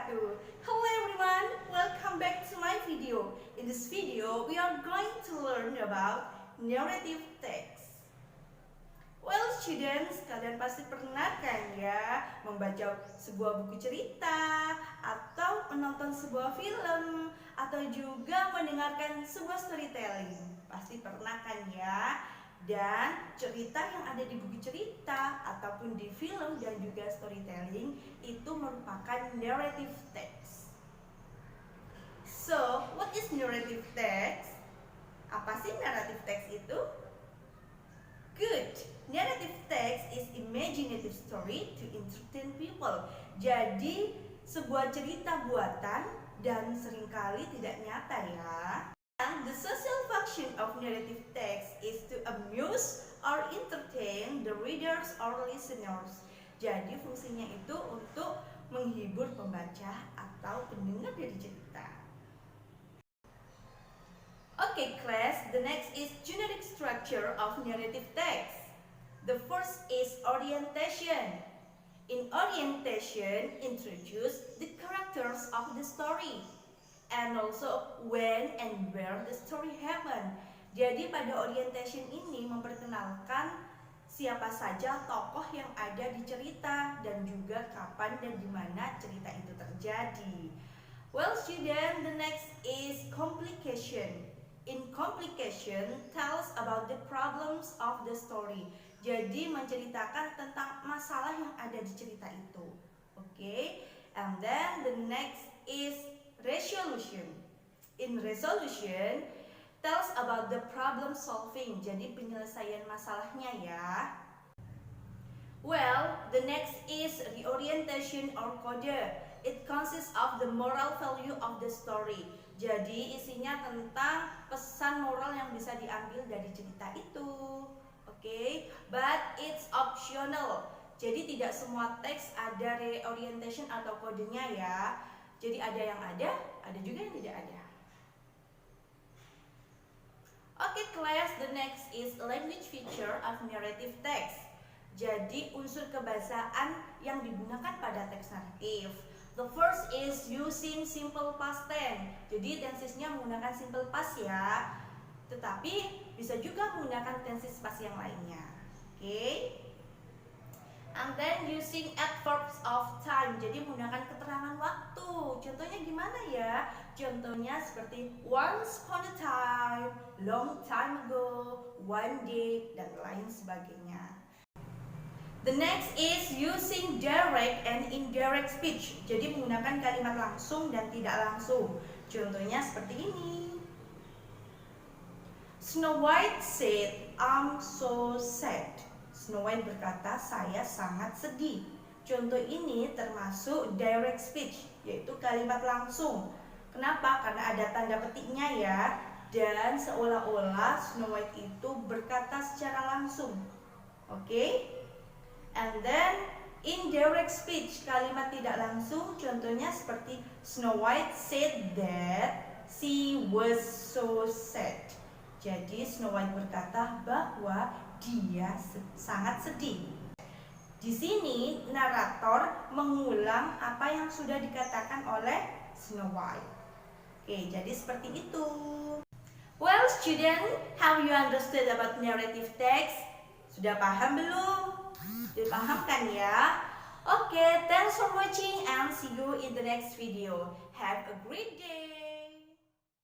wabarakatuh. Hello everyone, welcome back to my video. In this video, we are going to learn about narrative text. Well students, kalian pasti pernah kan ya membaca sebuah buku cerita, atau menonton sebuah film, atau juga mendengarkan sebuah storytelling. Pasti pernah kan ya? Dan cerita yang ada di buku cerita ataupun di film dan juga storytelling itu merupakan narrative text. So, what is narrative text? Apa sih narrative text itu? Good. Narrative text is imaginative story to entertain people. Jadi, sebuah cerita buatan dan seringkali tidak nyata ya. The social function of narrative text is to amuse or entertain the readers or listeners. Jadi fungsinya itu untuk menghibur pembaca atau pendengar dari cerita. Okay class, the next is generic structure of narrative text. The first is orientation. In orientation, introduce the characters of the story. And also when and where the story happen. Jadi pada orientation ini memperkenalkan siapa saja tokoh yang ada di cerita dan juga kapan dan di mana cerita itu terjadi. Well student, the next is complication. In complication tells about the problems of the story. Jadi menceritakan tentang masalah yang ada di cerita itu. Okay? And then the next is resolution. In resolution tells about the problem solving. Jadi penyelesaian masalahnya ya. Well, the next is reorientation or code. It consists of the moral value of the story. Jadi isinya tentang pesan moral yang bisa diambil dari cerita itu. Okay? But it's optional. Jadi tidak semua teks ada reorientation atau kodenya ya. Jadi ada yang ada juga yang tidak ada. Okay class, the next is language feature of narrative text. Jadi unsur kebahasaan yang digunakan pada teks naratif. The first is using simple past tense. Jadi tensesnya menggunakan simple past ya. Tetapi bisa juga menggunakan tenses past yang lainnya. Okay? And then using adverbs of time. Jadi menggunakan keterangan waktu. Contohnya gimana ya? Contohnya seperti once upon a time, long time ago, one day, dan lain sebagainya. The next is using direct and indirect speech. Jadi menggunakan kalimat langsung dan tidak langsung. Contohnya seperti ini. Snow White said, "I'm so sad." Snow White berkata, saya sangat sedih. Contoh ini termasuk direct speech, yaitu kalimat langsung. Kenapa? Karena ada tanda petiknya ya. Dan seolah-olah Snow White itu berkata secara langsung. Oke? And then indirect speech, kalimat tidak langsung. Contohnya seperti Snow White said that she was so sad. Jadi Snow White berkata bahwa dia sangat sedih. Di sini narator mengulang apa yang sudah dikatakan oleh Snow White. Oke, jadi seperti itu. Well student, have you understood about narrative text? Sudah paham belum? Sudah paham kan ya? Oke, thanks for watching and see you in the next video. Have a great day.